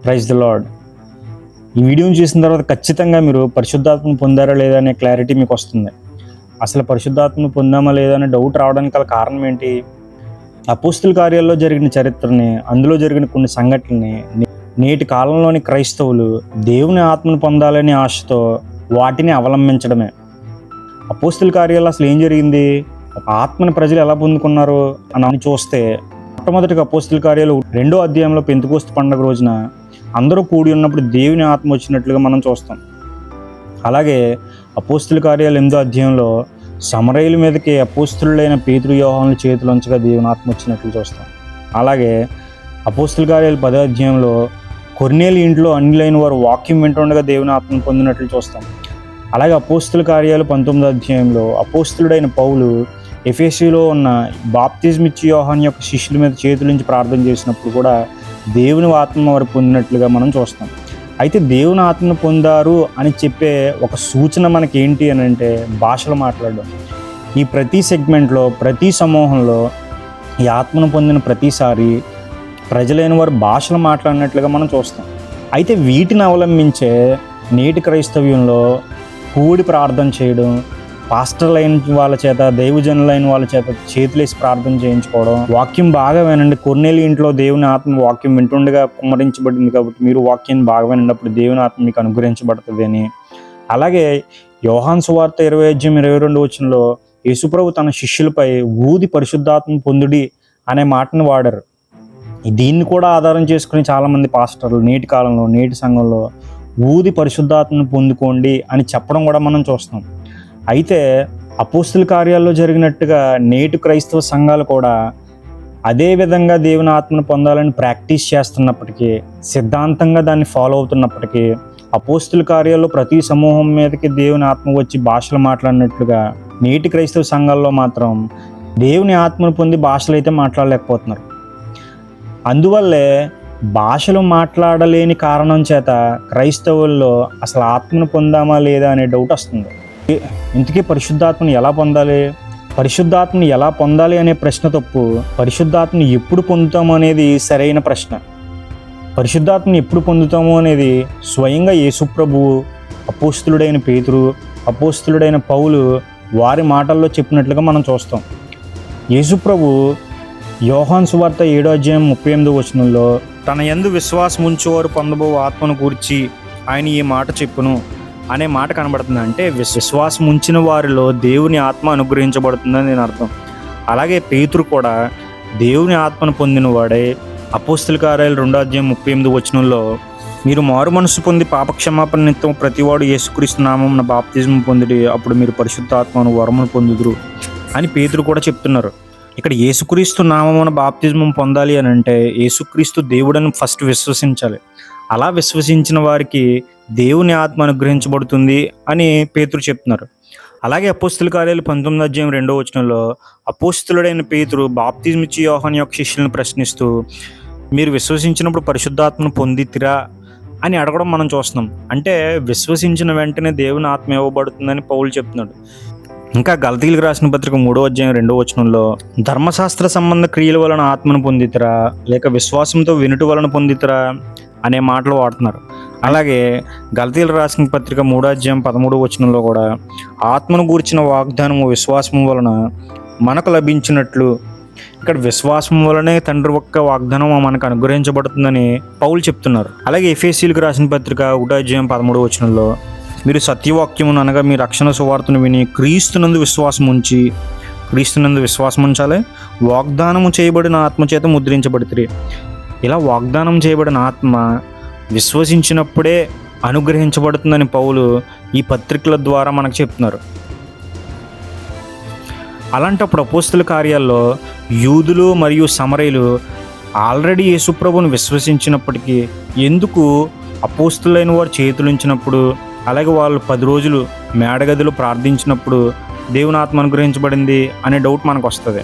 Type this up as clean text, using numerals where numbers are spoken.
Praise the lord. ఈ వీడియోని చూసిన తర్వాత ఖచ్చితంగా మీరు పరిశుద్ధాత్మను పొందారా లేదా అనే క్లారిటీ మీకు వస్తుంది. అసలు పరిశుద్ధాత్మను పొందామా లేదా అనే డౌట్ రావడానికి గల కారణం ఏంటి? అపోస్తుల కార్యాల్లో జరిగిన చరిత్రని, అందులో జరిగిన కొన్ని సంఘటనల్ని నేటి కాలంలోని క్రైస్తవులు దేవుని ఆత్మను పొందాలనే ఆశతో వాటిని అవలంబించడమే. అపోస్తుల కార్యాల్లో అసలు ఏం జరిగింది, ఆత్మని ప్రజలు ఎలా పొందుకున్నారు అని చూస్తే, మొట్టమొదటిగా అపోస్తుల కార్యాలు 2వ అధ్యాయంలో పెంతెకోస్తు పండుగ రోజున అందరూ కూడి ఉన్నప్పుడు దేవుని ఆత్మ వచ్చినట్లుగా మనం చూస్తాం. అలాగే అపోస్తుల కార్యాలు 8వ అధ్యాయంలో సమరయుల మీదకి అపోస్తులైన పేతురు యోహానుల చేతులుంచగా దేవుని ఆత్మ వచ్చినట్లు చూస్తాం. అలాగే అపోస్తుల కార్యాలు 10వ అధ్యాయంలో కొర్నేలి ఇంట్లో అన్యులైన వారు వాక్యం వింటుండగా దేవుని ఆత్మను పొందినట్లు చూస్తాం. అలాగే అపోస్తుల కార్యాలు 19వ అధ్యాయంలో అపోస్తులుడైన పౌలు ఎఫెసీలో ఉన్న బాప్తిజం ఇచ్చి యోహాను యొక్క శిష్యుల మీద చేతులుంచి ప్రార్థన చేసినప్పుడు కూడా దేవుని ఆత్మ వారు పొందినట్లుగా మనం చూస్తాం. అయితే దేవుని ఆత్మను పొందారు అని చెప్పే ఒక సూచన మనకి ఏంటి అని అంటే భాషలు మాట్లాడడం. ఈ ప్రతి సెగ్మెంట్లో, ప్రతి సమూహంలో ఈ ఆత్మను పొందిన ప్రతిసారి ప్రజలైన వారు భాషలు మాట్లాడినట్లుగా మనం చూస్తాం. అయితే వీటిని అవలంబించే నేటి క్రైస్తవ్యంలో కూడి ప్రార్థన చేయడం, పాస్టర్లైన వాళ్ళ చేత, దైవజనులైన వాళ్ళ చేత చేతులేసి ప్రార్థన చేయించుకోవడం, వాక్యం బాగా వినండి, కొర్నేలి ఇంట్లో దేవుని ఆత్మ వాక్యం వింటుండగా కుమ్మరించబడింది కాబట్టి మీరు వాక్యాన్ని బాగా విన్నప్పుడు దేవుని ఆత్మ మీకు అనుగ్రహించబడుతుంది అని. అలాగే యోహాను సువార్త 20:22 యేసుప్రభు తన శిష్యులపై ఊది పరిశుద్ధాత్మ పొందుడి అనే మాటను వాడారు. దీన్ని కూడా ఆధారం చేసుకుని చాలామంది పాస్టర్లు నేటి కాలంలో, నేటి సంఘంలో ఊది పరిశుద్ధాత్మను పొందుకోండి అని చెప్పడం కూడా మనం చూస్తాం. అయితే అపోస్తుల కార్యాల్లో జరిగినట్టుగా నేటి క్రైస్తవ సంఘాలు కూడా అదే విధంగా దేవుని ఆత్మను పొందాలని ప్రాక్టీస్ చేస్తున్నప్పటికీ, సిద్ధాంతంగా దాన్ని ఫాలో అవుతున్నప్పటికీ, అపోస్తుల కార్యాల్లో ప్రతి సమూహం మీదకి దేవుని ఆత్మ వచ్చి భాషలు మాట్లాడినట్లుగా నేటి క్రైస్తవ సంఘాల్లో మాత్రం దేవుని ఆత్మను పొంది భాషలు అయితే మాట్లాడలేకపోతున్నారు. అందువల్లే భాషలు మాట్లాడలేని కారణం చేత క్రైస్తవుల్లో అసలు ఆత్మను పొందామా లేదా అనే డౌట్ వస్తుంది. ఇంతకీ పరిశుద్ధాత్మని ఎలా పొందాలి, పరిశుద్ధాత్మని ఎలా పొందాలి అనే ప్రశ్న తప్పు. పరిశుద్ధాత్మని ఎప్పుడు పొందుతాము అనేది సరైన ప్రశ్న. పరిశుద్ధాత్మని ఎప్పుడు పొందుతాము అనేది స్వయంగా యేసుప్రభువు, అపోస్తులుడైన పేతురు, అపోస్తులుడైన పౌలు వారి మాటల్లో చెప్పినట్లుగా మనం చూస్తాం. యేసుప్రభు యోహాను సువార్త 7వ అధ్యాయం 38 తన యందు విశ్వాసం ఉంచేవారు పొందబో ఆత్మను గూర్చి ఆయన ఈ మాట చెప్పును అనే మాట కనబడుతుంది. అంటే విశ్వాసం ఉంచిన వారిలో దేవుని ఆత్మ అనుగ్రహించబడుతుందని నేను అర్థం. అలాగే పేతురు కూడా దేవుని ఆత్మను పొందిన వాడే. అపోస్తుల కార్యాలు 2వ అధ్యాయం 38 మీరు మారు మనసు పొంది పాపక్షమాపణ నిమిత్తం ప్రతివాడు యేసుక్రీస్తు నామమున బాప్తిజం పొందిడి, అప్పుడు మీరు పరిశుద్ధాత్మను వరమును పొందుదురు అని పేతురు కూడా చెప్తున్నారు. ఇక్కడ యేసుక్రీస్తు నామమున బాప్తిజం పొందాలి అని అంటే యేసుక్రీస్తు దేవుడని ఫస్ట్ విశ్వసించాలి. అలా విశ్వసించిన వారికి దేవుని ఆత్మ అనుగ్రహించబడుతుంది అని పేతురు చెప్తున్నారు. అలాగే అపోస్తుల కార్యాలు 19వ అధ్యాయం 2వ అపోస్తులుడైన పేతురు బాప్తిజం ఇచ్చి యోహాను యొక్క శిష్యులను ప్రశ్నిస్తూ మీరు విశ్వసించినప్పుడు పరిశుద్ధాత్మను పొందితిరా అని అడగడం మనం చూస్తున్నాం. అంటే విశ్వసించిన వెంటనే దేవుని ఆత్మ ఇవ్వబడుతుందని పౌలు చెప్తున్నాడు. ఇంకా గలతీయులకు రాసిన పత్రిక 3వ అధ్యాయం 2వ ధర్మశాస్త్ర సంబంధ క్రియల వలన ఆత్మను పొందితిరా లేక విశ్వాసంతో వినుట వలన పొందితిరా అనే మాటలు వాడుతున్నారు. అలాగే గలతీయులకు రాసిన పత్రిక 3వ అధ్యాయం 13వ కూడా ఆత్మను గూర్చిన వాగ్దానము విశ్వాసము వలన మనకు లభించినట్లు, ఇక్కడ విశ్వాసం వలనే తండ్రి ఒక్క వాగ్దానం మనకు అనుగ్రహించబడుతుందని పౌలు చెప్తున్నారు. అలాగే ఎఫెసీయులకు రాసిన పత్రిక 1వ అధ్యాయం 13వ మీరు సత్యవాక్యమును అనగా మీ రక్షణ సువార్తను విని క్రీస్తునందు విశ్వాసం ఉంచాలి, వాగ్దానము చేయబడిన ఆత్మచేత ముద్రించబడితే. ఇలా వాగ్దానం చేయబడిన ఆత్మ విశ్వసించినప్పుడే అనుగ్రహించబడుతుందని పౌలు ఈ పత్రికల ద్వారా మనకు చెప్తున్నారు. అలాంటప్పుడు అపోస్తుల కార్యాల్లో యూదులు మరియు సమరయులు ఆల్రెడీ యేసుప్రభువును విశ్వసించినప్పటికీ ఎందుకు అపోస్తులైన వారు చేతులుంచినప్పుడు, అలాగే వాళ్ళు 10 రోజులు మేడగదిలో ప్రార్థించినప్పుడు దేవుని ఆత్మ అనుగ్రహించబడింది అనే డౌట్ మనకు వస్తుంది.